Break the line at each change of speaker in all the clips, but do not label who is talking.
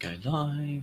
Go live.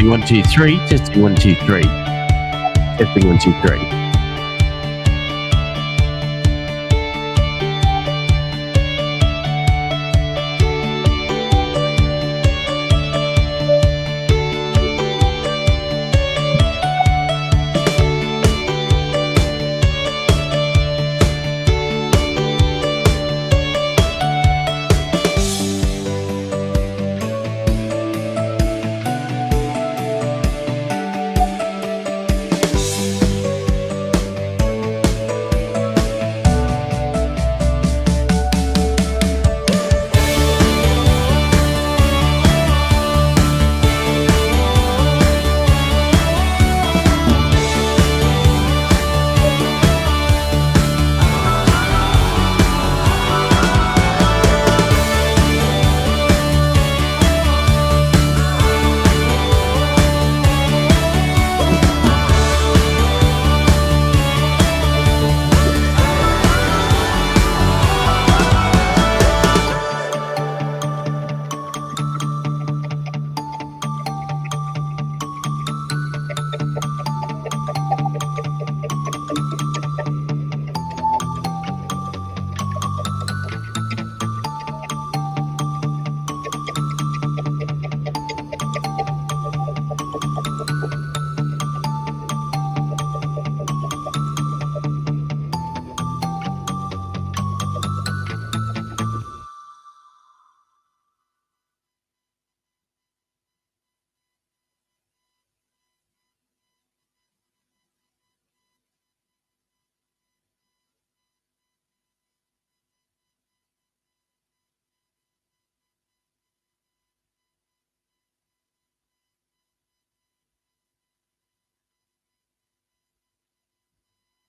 Testing 1, 2, 3. Testing 1, 2, 3. Testing 1, 2, 3.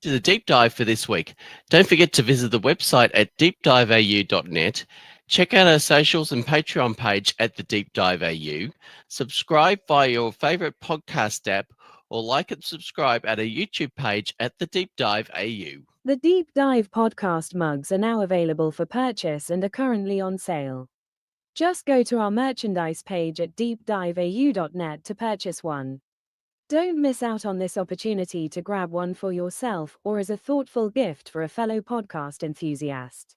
To the deep dive for this week. Don't forget to visit the website at deepdiveau.net. Check out our socials and Patreon page at the Deep Dive AU. Subscribe via your favorite podcast app or like and subscribe at our YouTube page at the Deep Dive AU.
The Deep Dive podcast mugs are now available for purchase and are currently on sale. Just go to our merchandise page at deepdiveau.net to purchase one. Don't miss out on this opportunity to grab one for yourself or as a thoughtful gift for a fellow podcast enthusiast.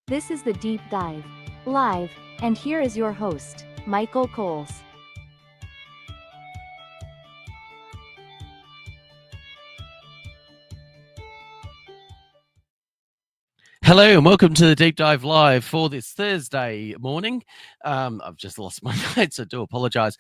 This is the Deep Dive Live, and here is your host, Michael Coles.
Hello and welcome to the Deep Dive Live for this Thursday morning. I've just lost my notes, I do apologise.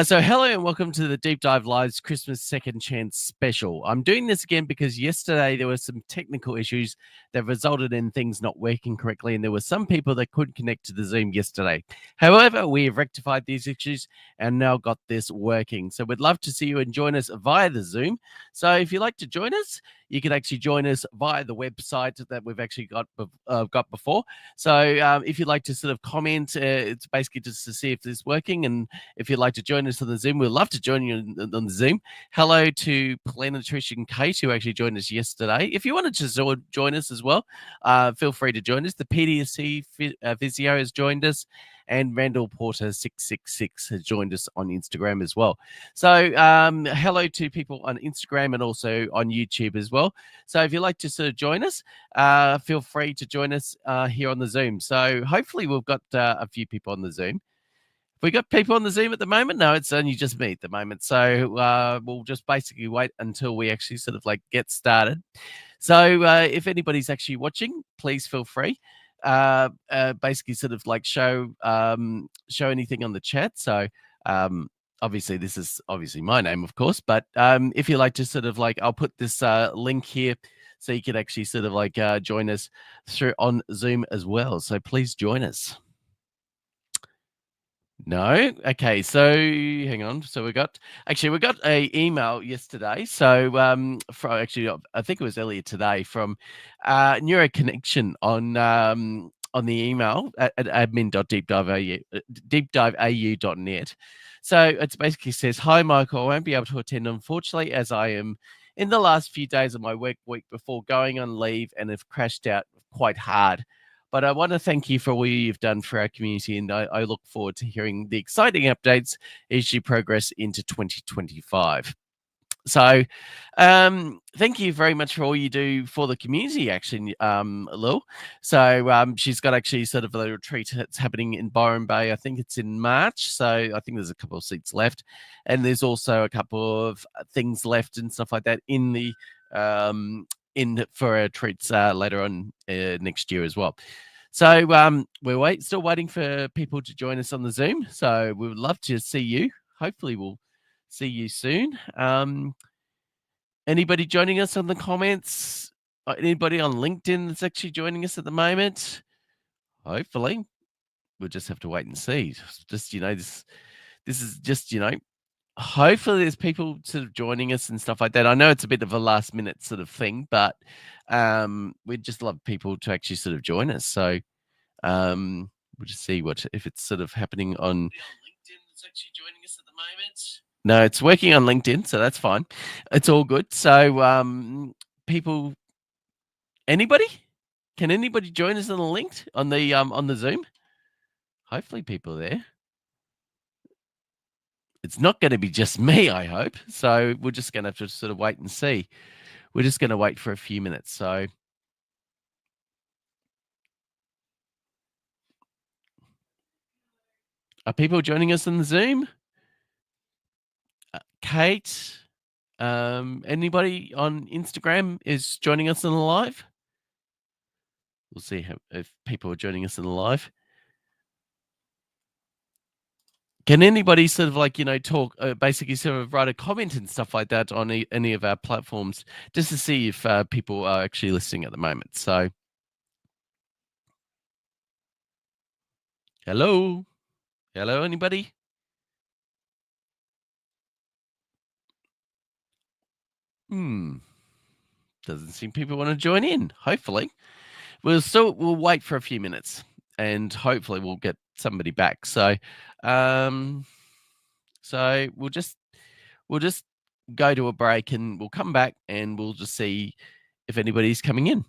So hello and welcome to the Deep Dive Live's Christmas Second Chance special. I'm doing this again because yesterday there were some technical issues that resulted in things not working correctly, and there were some people that couldn't connect to the Zoom yesterday. However, we have rectified these issues and now got this working. So we'd love to see you and join us via the Zoom. So if you'd like to join us, you can actually join us via the website that we've actually got before. So if you'd like to sort of comment, it's basically just to see if this is working. And if you'd like to join us on the Zoom, we'd love to join you on the Zoom. Hello to Glenn, Trish, and Kate, who actually joined us yesterday. If you wanted to join us as well, feel free to join us. The PDSC Physio has joined us, and Randall Porter 666 has joined us on Instagram as well. So hello to people on Instagram and also on YouTube as well. So if you'd like to sort of join us, feel free to join us here on the Zoom. So hopefully we've got a few people on the Zoom. Have we got people on the Zoom at the moment? No, it's only just me at the moment. So we'll just basically wait until we actually sort of like get started. So if anybody's actually watching, please feel free. Basically sort of like show anything on the chat. So obviously this is obviously my name, of course, but if you like to sort of like, I'll put this link here so you can actually sort of like join us through on Zoom as well. So please join us. No? Okay, so hang on. So we got a email yesterday. So from actually, I think it was earlier today from NeuroConnection on the email at admin.deepdiveau.net. So it basically says, "Hi Michael, I won't be able to attend unfortunately as I am in the last few days of my work week before going on leave and have crashed out quite hard. But I want to thank you for all you've done for our community, and I look forward to hearing the exciting updates as you progress into 2025. So, thank you very much for all you do for the community, actually, Lil. So, she's got actually sort of a retreat that's happening in Byron Bay. I think it's in March. So, I think there's a couple of seats left, and there's also a couple of things left and stuff like that in the in for retreats later on next year as well. So, we're still waiting for people to join us on the Zoom. So, we would love to see you. Hopefully, we'll see you soon. Anybody joining us on the comments? Anybody on LinkedIn that's actually joining us at the moment? Hopefully. We'll just have to wait and see. Just, this is just, hopefully there's people sort of joining us and stuff like that. I know it's a bit of a last minute sort of thing, but we'd just love people to actually sort of join us. So we'll just see if it's sort of happening on LinkedIn that's actually joining us at the moment. No, it's working on LinkedIn, so that's fine. It's all good. So, people, anybody? Can anybody join us on the link on the Zoom? Hopefully, people are there. It's not going to be just me, I hope. So we're just going to have to sort of wait and see. We're just going to wait for a few minutes. So. Are people joining us on the Zoom? Kate, anybody on Instagram is joining us on the live? We'll see if people are joining us in the live. Can anybody sort of talk, basically sort of write a comment and stuff like that on any of our platforms, just to see if people are actually listening at the moment. So, hello, anybody? Doesn't seem people want to join in. Hopefully, we'll wait for a few minutes, and hopefully we'll get somebody back. So, so we'll just go to a break, and we'll come back, and we'll just see if anybody's coming in.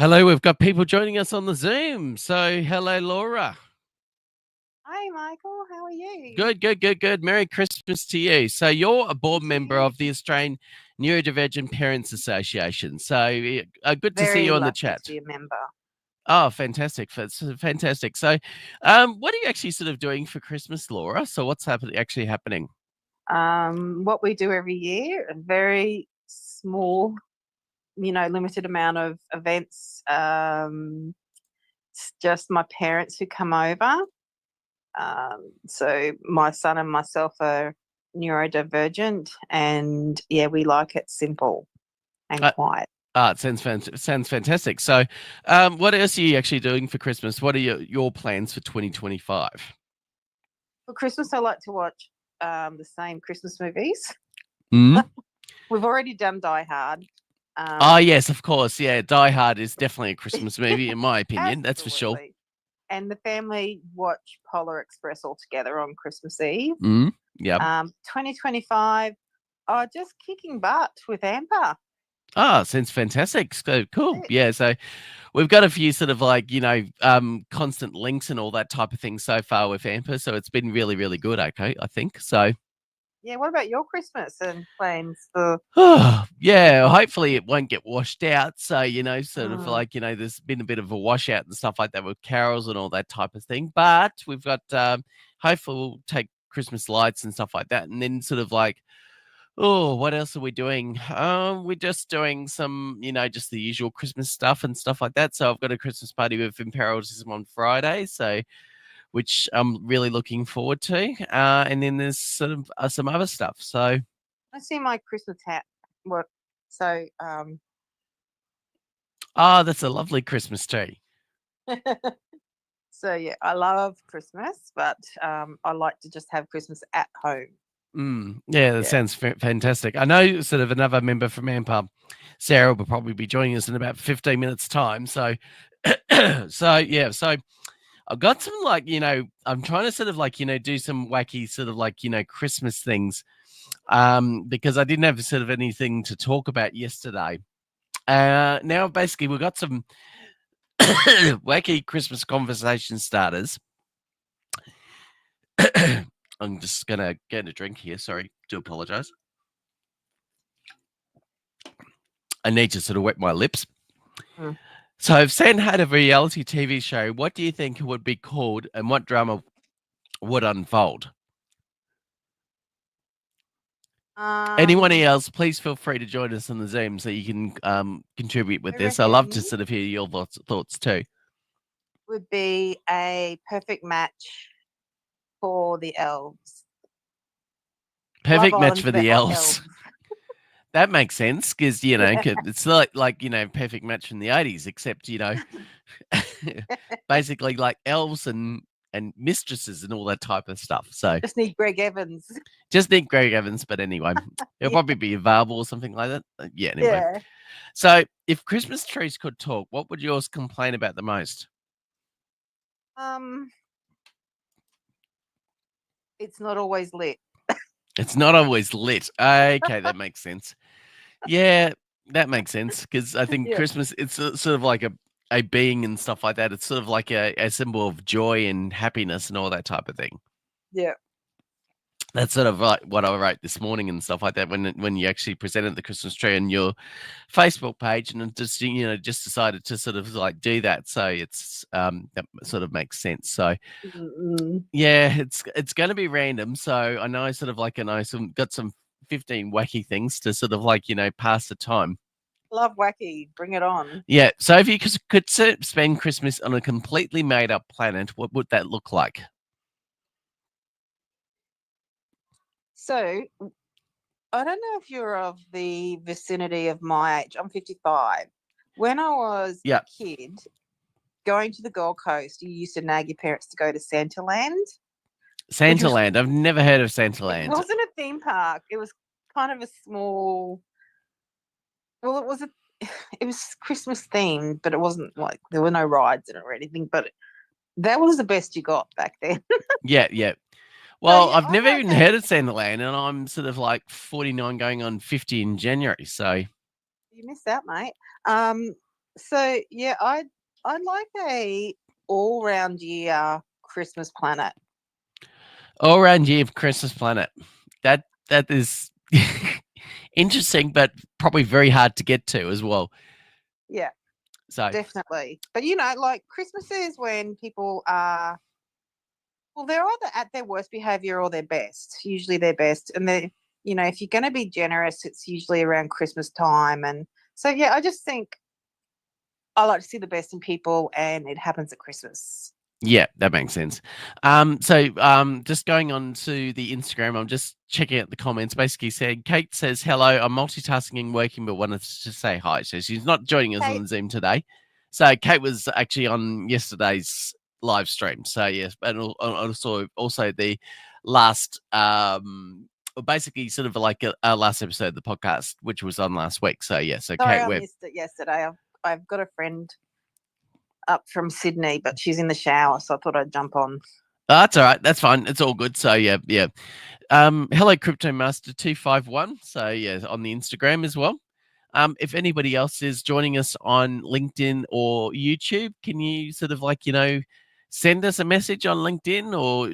Hello, we've got people joining us on the Zoom. So, hello, Laura.
Hi, Michael. How are you?
Good. Merry Christmas to you. So, you're a board member
you.
of the Australian Neurodivergent Parents Association. So, good to see
Very
you on the
lucky
chat.
to be a member.
Oh, fantastic. That's fantastic. So, what are you actually sort of doing for Christmas, Laura? So, what's actually happening?
What we do every year, a very small, limited amount of events. It's just my parents who come over. So my son and myself are neurodivergent, and yeah, we like it simple and quiet.
It sounds fantastic. So, what else are you actually doing for Christmas? What are your plans for 2025?
For Christmas, I like to watch the same Christmas movies.
Mm?
We've already done Die Hard.
Oh, yes, of course. Yeah, Die Hard is definitely a Christmas movie, in my opinion. That's for sure.
And the family watch Polar Express all together on Christmas Eve.
Yeah.
2025, just kicking butt with Amber.
Oh, sounds fantastic. So cool. Yeah. So we've got a few sort of like, constant links and all that type of thing so far with Amber. So it's been really, really good. Okay, I think. So
yeah, what about your Christmas and plans for?
Yeah, hopefully it won't get washed out. So, sort of like, there's been a bit of a washout and stuff like that with carols and all that type of thing. But we've got hopefully we'll take Christmas lights and stuff like that. And then sort of like, what else are we doing? We're just doing some, just the usual Christmas stuff and stuff like that. So I've got a Christmas party with Imperialism on Friday. So which I'm really looking forward to. And then there's sort of some other stuff. So
I see my Christmas hat. What? So,
that's a lovely Christmas tree.
So yeah, I love Christmas, but I like to just have Christmas at home.
Yeah, that sounds fantastic. I know sort of another member from Ampub, Sarah, will probably be joining us in about 15 minutes time. So, so I've got some like, I'm trying to sort of like, do some wacky sort of like, Christmas things because I didn't have sort of anything to talk about yesterday. Now, basically, we've got some wacky Christmas conversation starters. I'm just going to get a drink here. Sorry, do apologize. I need to sort of wet my lips. So if Sam had a reality TV show, what do you think it would be called and what drama would unfold? Anyone else, please feel free to join us on the Zoom so you can contribute with this. I love to sort of hear your thoughts too.
Would be a perfect match for the elves.
Perfect match for the elves. That makes sense because it's like perfect match from the 80s, except basically like elves and mistresses and all that type of stuff. So
just need Greg Evans.
But anyway, it'll probably be available or something like that. Anyway. Yeah. So if Christmas trees could talk, what would yours complain about the most?
It's not always lit.
It's not always lit. Okay, that makes sense. Yeah, that makes sense because I think Christmas, it's sort of like a being and stuff like that. It's sort of like a symbol of joy and happiness and all that type of thing.
Yeah.
That's sort of like what I wrote this morning and stuff like that when you actually presented the Christmas tree on your Facebook page and just decided to sort of like do that. So it's that sort of makes sense. So yeah, it's going to be random. So I know sort of like got some 15 wacky things to sort of like pass the time.
Love wacky, bring it on.
Yeah, so if you could spend Christmas on a completely made up planet, what would that look like?
So I don't know if you're of the vicinity of my age. I'm 55. When I was a kid, going to the Gold Coast, you used to nag your parents to go to Santaland.
Santaland. I've never heard of Santaland.
It wasn't a theme park. It was kind of a small. Well, it was Christmas themed, but it wasn't like there were no rides in it or anything. But that was the best you got back then.
Yeah. Well, I've never even heard of Santaland, and I'm sort of like 49 going on 50 in January. So
you missed out, mate. So yeah, I'd like a all round year Christmas planet.
All around year of Christmas planet. That is interesting, but probably very hard to get to as well.
Yeah,
So
definitely. But you know, like Christmas is when people are, well, they're either at their worst behavior or their best. Usually their best, and they, you know, if you're going to be generous, it's usually around Christmas time. And so yeah, I just think I like to see the best in people, and it happens at Christmas.
yeah, that makes sense. Just going on to the Instagram, I'm just checking out the comments. Basically, saying Kate says hello. I'm multitasking, working, but wanted to say hi. So she's not joining us on Zoom today. So Kate was actually on yesterday's live stream. So yes, and also the last basically sort of like our last episode of the podcast, which was on last week. So yeah, so
Sorry,
Kate,
I missed it yesterday. I've got a friend up from Sydney, but she's in the shower, so I thought I'd jump on.
That's all right. That's fine. It's all good. So yeah. Hello, Crypto Master 251. So yeah, on the Instagram as well. If anybody else is joining us on LinkedIn or YouTube, can you sort of like, send us a message on LinkedIn or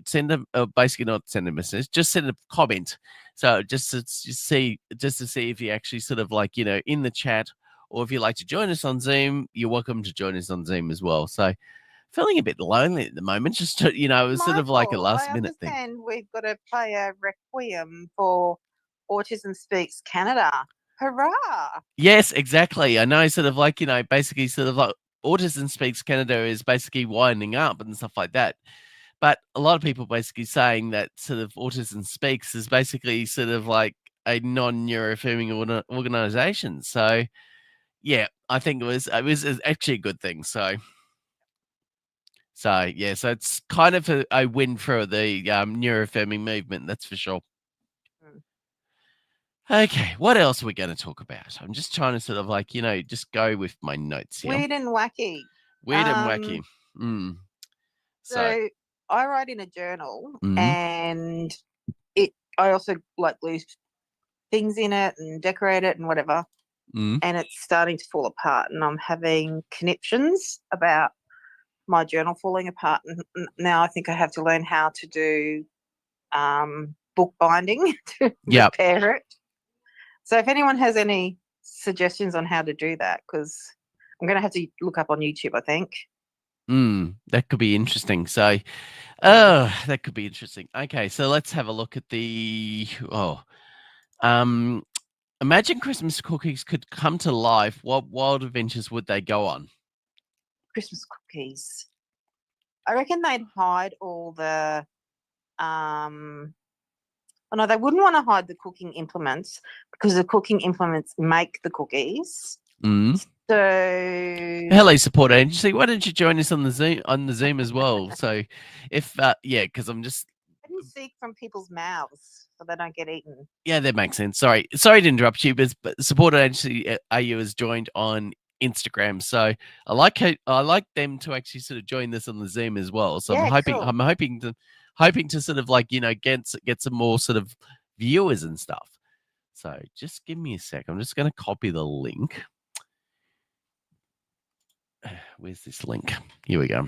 basically not send a message, just send a comment. So just to see if you actually sort of like, in the chat, or if you'd like to join us on Zoom, you're welcome to join us on Zoom as well. So feeling a bit lonely at the moment, just to, it was sort of like a last minute thing.
I understand we've got to play a requiem for Autism Speaks Canada. Hurrah!
Yes, exactly. I know, sort of like, basically sort of like Autism Speaks Canada is basically winding up and stuff like that. But a lot of people basically saying that sort of Autism Speaks is basically sort of like a non-neuroaffirming organization. So yeah, I think it was actually a good thing. So yeah, so it's kind of a win for the neuroaffirming movement, that's for sure. Okay, what else are we going to talk about? I'm just trying to sort of like, just go with my notes here.
Weird and wacky.
Weird and wacky.
So I write in a journal, and I also like leave things in it and decorate it and whatever. And it's starting to fall apart, and I'm having conniptions about my journal falling apart. And now I think I have to learn how to do book binding to repair it. So if anyone has any suggestions on how to do that, because I'm going to have to look up on YouTube, I think.
That could be interesting. So, that could be interesting. Okay, so let's have a look at the imagine Christmas cookies could come to life. What wild adventures would they go on?
Christmas cookies. I reckon they'd hide all the no, they wouldn't want to hide the cooking implements, because the cooking implements make the cookies. So
hello, support agency. Why don't you join us on the Zoom as well? So if because I'm just
seek from people's mouths so they don't get eaten. Yeah,
that makes sense. Sorry to interrupt you, but support agency AU has joined on Instagram. So I like them to actually sort of join this on the Zoom as well. So I'm hoping to sort of like, get some more sort of viewers and stuff. So just give me a sec. I'm just going to copy the link. Where's this link? Here we go.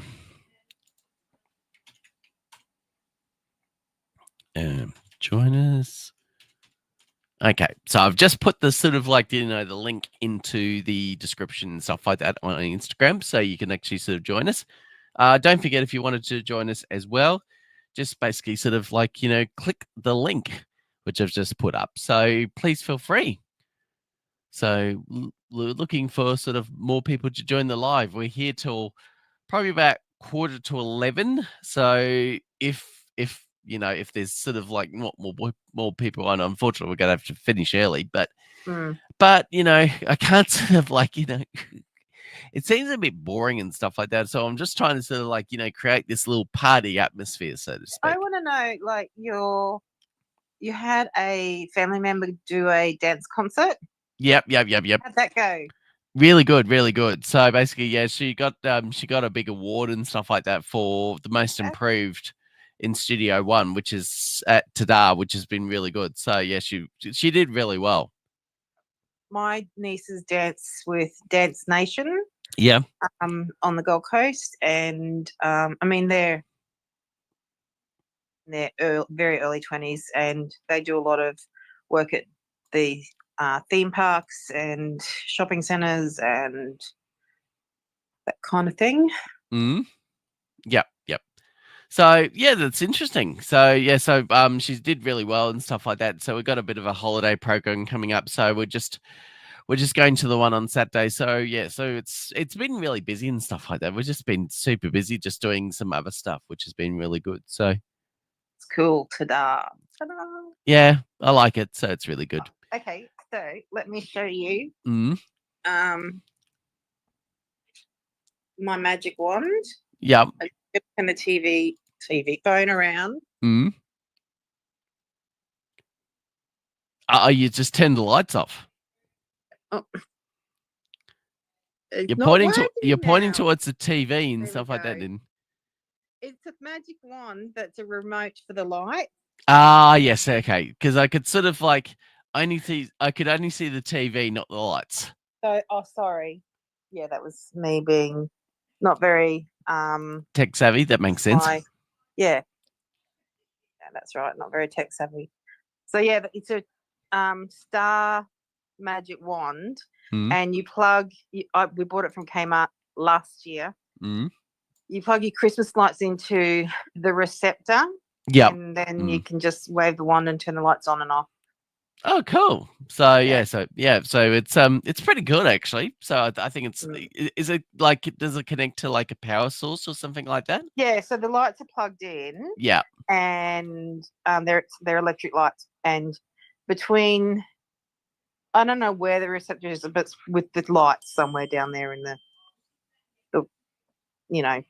Join us. Okay, so I've just put the sort of like, the link into the description and stuff like that on Instagram, so you can actually sort of join us. Don't forget, if you wanted to join us as well, just basically sort of like, click the link, which I've just put up. So please feel free. So looking for sort of more people to join the live. We're here till probably about 11:15. So if there's sort of like not more people on, unfortunately, we're going to have to finish early. But I can't sort of like, it seems a bit boring and stuff like that. So I'm just trying to sort of like, create this little party atmosphere, so to speak.
I want to know, like, you had a family member do a dance concert.
Yep.
How'd that go?
Really good. So basically, yeah, she got a big award and stuff like that for the most improved in Studio One, which is at Tada, which has been really good. So yeah, she did really well.
My nieces dance with Dance Nation.
Yeah.
On the Gold Coast, and I mean they're very early 20s, and they do a lot of work at the theme parks and shopping centres and that kind of thing.
Yep. So yeah, that's interesting. So yeah, so she did really well and stuff like that. So we've got a bit of a holiday program coming up. So we're just going to the one on Saturday. So yeah, so it's been really busy and stuff like that. We've just been super busy just doing some other stuff, which has been really good. So
it's cool. Ta-da. Ta-da.
Yeah, I like it. So it's really good.
Okay, so let me show you my magic wand.
Yeah.
And the TV phone around.
You just turn the lights off.
Oh.
You're pointing towards the TV and stuff like that. Then
it's a magic wand that's a remote for the light.
Yes, okay. Because I could sort of like I could only see the TV, not the lights.
So, sorry. Yeah, that was me being not very
tech savvy. That makes sense.
Yeah, that's right. Not very tech savvy. So yeah, it's a star magic wand, and you plug. We bought it from Kmart last year. You plug your Christmas lights into the receptor.
Yeah,
and then you can just wave the wand and turn the lights on and off.
Oh, cool. So so it's pretty good actually. So I think it's is it like does it connect to like a power source or something like that?
Yeah, so the lights are plugged in.
Yeah.
And they're electric lights, and between I don't know where the receptor is, but it's with the lights somewhere down there in the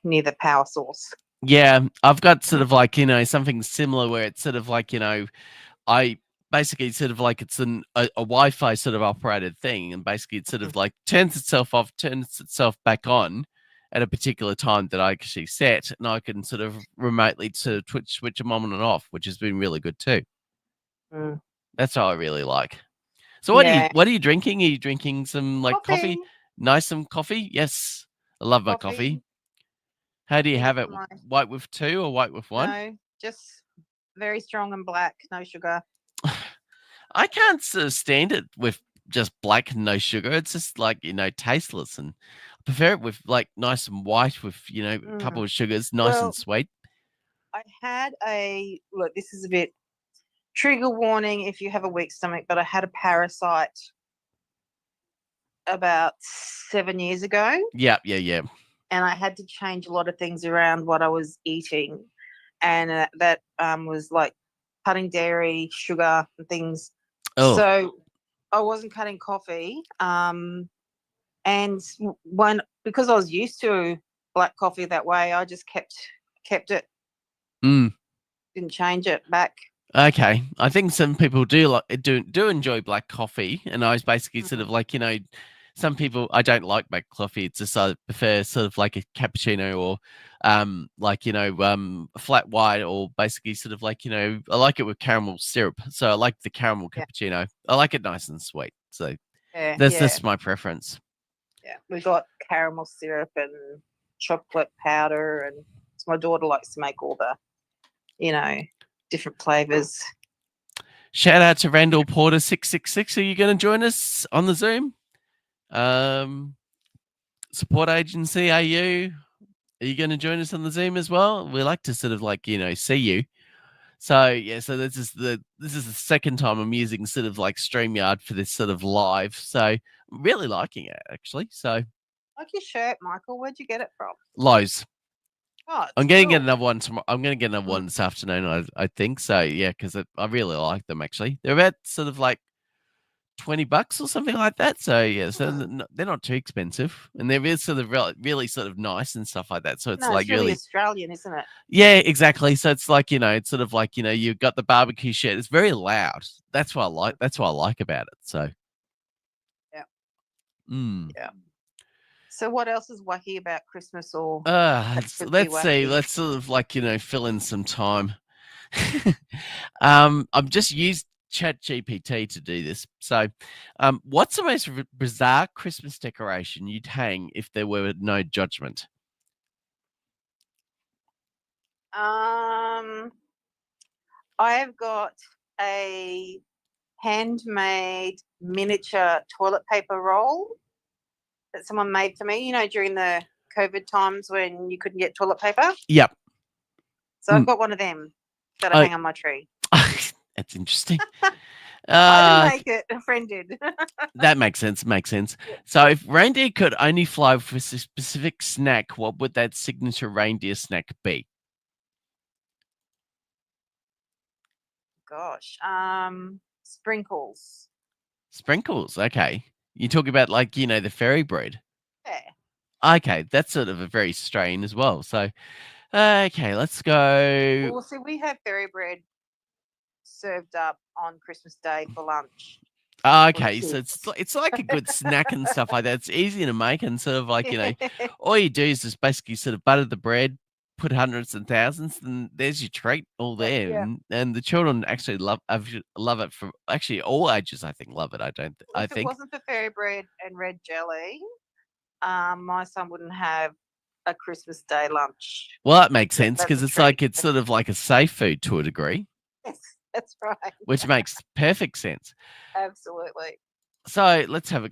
near the power source.
Yeah, I've got sort of like, something similar where it's sort of like, I basically sort of like it's a Wi-Fi sort of operated thing, and basically it sort of like turns itself off, turns itself back on at a particular time that I actually set, and I can sort of remotely sort of switch them on and off, which has been really good too. That's what I really like. So what are you drinking? Are you drinking some like coffee? Nice some coffee? Yes, I love my coffee. How do you have it? White with 2 or white with 1?
No, just very strong and black, no sugar.
I can't stand it with just black and no sugar. It's just like, tasteless, and I prefer it with like nice and white with, a couple of sugars, nice and sweet.
I had look, this is a bit trigger warning if you have a weak stomach, but I had a parasite about 7 years ago.
Yeah.
And I had to change a lot of things around what I was eating. And that was like cutting dairy, sugar, and things. Oh. So I wasn't cutting coffee. And because I was used to black coffee that way, I just kept it. Didn't change it back.
Okay. I think some people do enjoy black coffee. And I was basically sort of like, some people, I don't like black coffee. It's just I prefer sort of like a cappuccino or flat white, or basically sort of like, I like it with caramel syrup. So I like the caramel cappuccino. I like it nice and sweet. So that's my preference.
Yeah, we got caramel syrup and chocolate powder, and my daughter likes to make all the, different flavors.
Shout out to Randall Porter 666. Are you going to join us on the Zoom? Support agency, are you going to join us on the Zoom as well? We like to sort of like, see you. So yeah, so this is the second time I'm using sort of like StreamYard for this sort of live. So I'm really liking it actually. So
like your shirt, Michael. Where'd you get it from?
Lowe's.
Oh,
I'm going to get another one tomorrow. I'm going to get another one this afternoon. I think so. Yeah, because I really like them actually. They're about sort of like $20 or something like that. So yeah, so they're not too expensive, and they're really sort of really sort of nice and stuff like that. So it's like
really Australian, isn't it?
Yeah, exactly. So it's like, it's sort of like, you've got the barbecue shirt. It's very loud. That's what I like. That's what I like about it. So
yeah.
Yeah.
So what else is wacky about Christmas? Or
let's see. Let's sort of like, fill in some time. I'm just ChatGPT to do this. So, what's the most bizarre Christmas decoration you'd hang if there were no judgment?
I've got a handmade miniature toilet paper roll that someone made for me, during the COVID times when you couldn't get toilet paper.
Yep.
So I've got one of them that I hang on my tree.
That's interesting.
I didn't make it. A friend did.
That makes sense.
Yeah.
So if reindeer could only fly with a specific snack, what would that signature reindeer snack be?
Gosh. Sprinkles.
Sprinkles. Okay. You talk about the fairy bread.
Yeah.
Okay. That's sort of a very strain as well. So, okay, let's go.
Well, see, we have fairy bread served up on Christmas Day for lunch.
Okay, so it's like a good snack and stuff like that. It's easy to make and sort of all you do is just basically sort of butter the bread, put hundreds and thousands, and there's your treat all there.
Yeah.
And the children actually love it from actually all ages. I think love it. I think
if it wasn't for fairy bread and red jelly, my son wouldn't have a Christmas Day lunch.
Well, that makes sense because
That's
it's sort of like a safe food to a degree.
Yes, that's right.
Which makes perfect sense.
Absolutely.
So let's have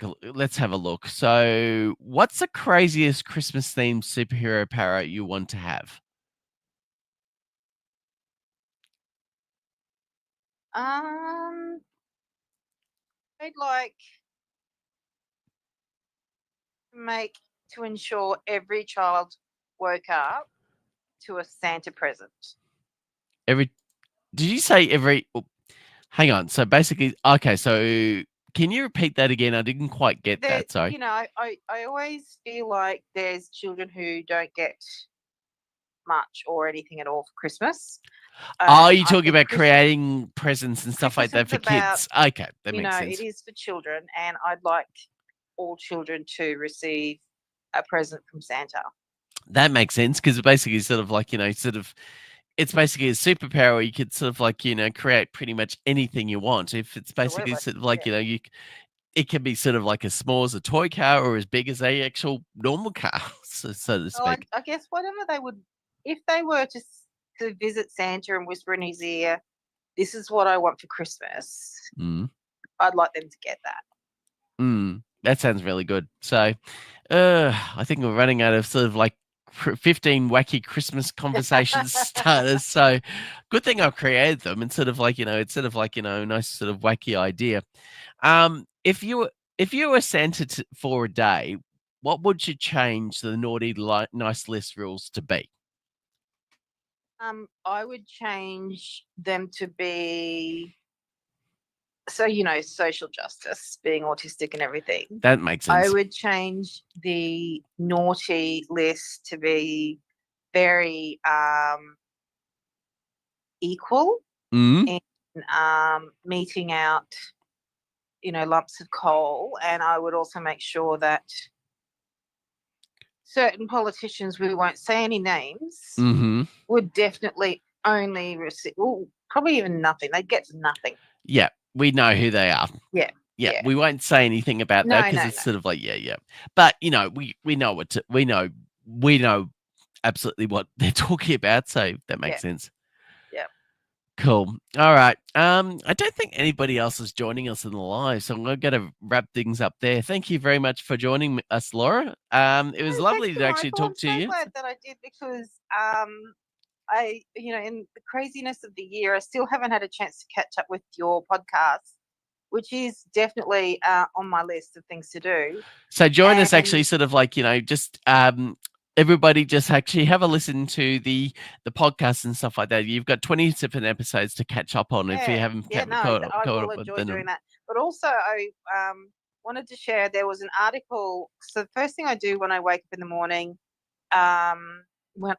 a look. So, what's the craziest Christmas themed superhero power you want to have?
I'd like to ensure every child woke up to a Santa present.
Did you say every? Oh, hang on. So basically, okay. So can you repeat that again? I didn't quite get that. Sorry.
I always feel like there's children who don't get much or anything at all for Christmas.
You're talking about creating presents and stuff like that for kids. Okay, that makes sense.
It is for children, and I'd like all children to receive a present from Santa.
That makes sense because basically, sort of it's basically a superpower where you could sort of create pretty much anything you want. If it's basically sort of it can be sort of like as small as a toy car or as big as a actual normal car, so to speak.
I guess whatever they would, if they were to visit Santa and whisper in his ear, "This is what I want for Christmas," I'd like them to get that.
That sounds really good. So, I think we're running out of sort of 15 wacky Christmas conversation starters. So good thing I created them and sort of a nice sort of wacky idea. If you were Santa for a day, what would you change the naughty nice list rules to be?
I would change them to be social justice, being autistic and everything.
That makes sense.
I would change the naughty list to be very equal in meting out, lumps of coal. And I would also make sure that certain politicians, we won't say any names, would definitely only receive, probably even nothing. They'd get nothing.
Yeah. We know who they are.
Yeah.
We won't say anything about that because it's sort of like, But we know we know absolutely what they're talking about, so that makes sense.
Yeah.
Cool. All right. I don't think anybody else is joining us in the live, so I'm going to wrap things up there. Thank you very much for joining us, Laura. It was lovely to actually talk to you.
I'm so glad that I did because in the craziness of the year, I still haven't had a chance to catch up with your podcast, which is definitely on my list of things to do.
So join us actually sort of just everybody just actually have a listen to the podcast and stuff like that. You've got 27 episodes to catch up on if you haven't caught up.
I will enjoy doing that. But also I wanted to share, there was an article. So the first thing I do when I wake up in the morning, when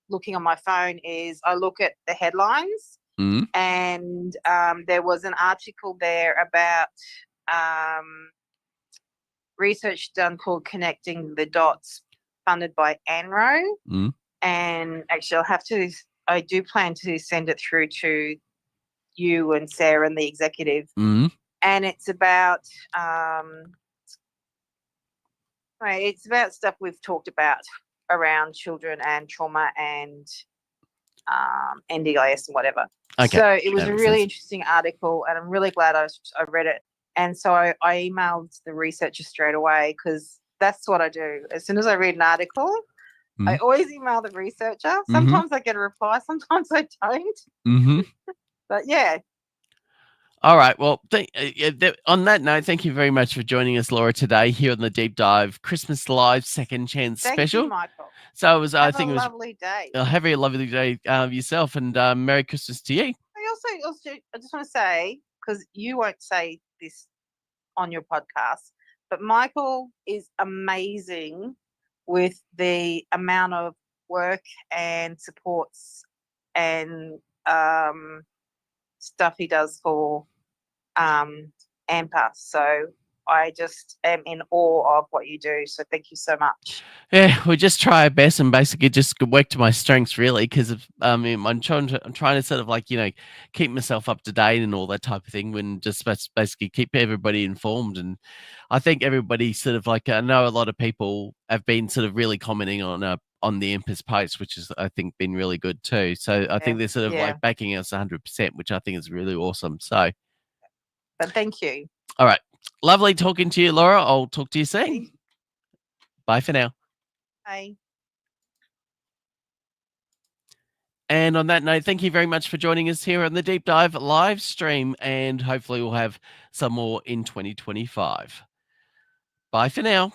looking on my phone, is I look at the headlines, and there was an article there about research done called Connecting the Dots, funded by ANRO. And actually I do plan to send it through to you and Sarah and the executive.
Mm-hmm.
And it's about stuff we've talked about around children and trauma and NDIS and whatever.
Okay.
So it was
That
a
makes
really
sense.
interesting article, and I'm really glad I read it. And so I emailed the researcher straight away, because that's what I do. As soon as I read an article, I always email the researcher. Sometimes I get a reply, sometimes I don't.
Mm-hmm.
But yeah.
All right. Well, on that note, thank you very much for joining us, Laura, today here on the Deep Dive Christmas Live Second Chance
Thank
special.
you, Michael.
So it was.
Have
I think
a
it was
lovely day.
have a lovely day yourself, and Merry Christmas to you.
I just want to say, because you won't say this on your podcast, but Michael is amazing with the amount of work and supports and stuff he does for AMPA. So I just am in awe of what you do. So thank you so much.
Yeah, we just try our best and basically just work to my strengths, really, because I'm trying to sort of like, keep myself up to date and all that type of thing, when just basically keep everybody informed. And I think everybody sort of like, I know a lot of people have been sort of really commenting on the Empress post, which has, I think, been really good too. So I think they're sort of like backing us 100%, which I think is really awesome. So,
but thank you.
All right. Lovely talking to you, Laura. I'll talk to you soon. Bye for now.
Bye.
And on that note, thank you very much for joining us here on the Deep Dive live stream, and hopefully we'll have some more in 2025. Bye for now.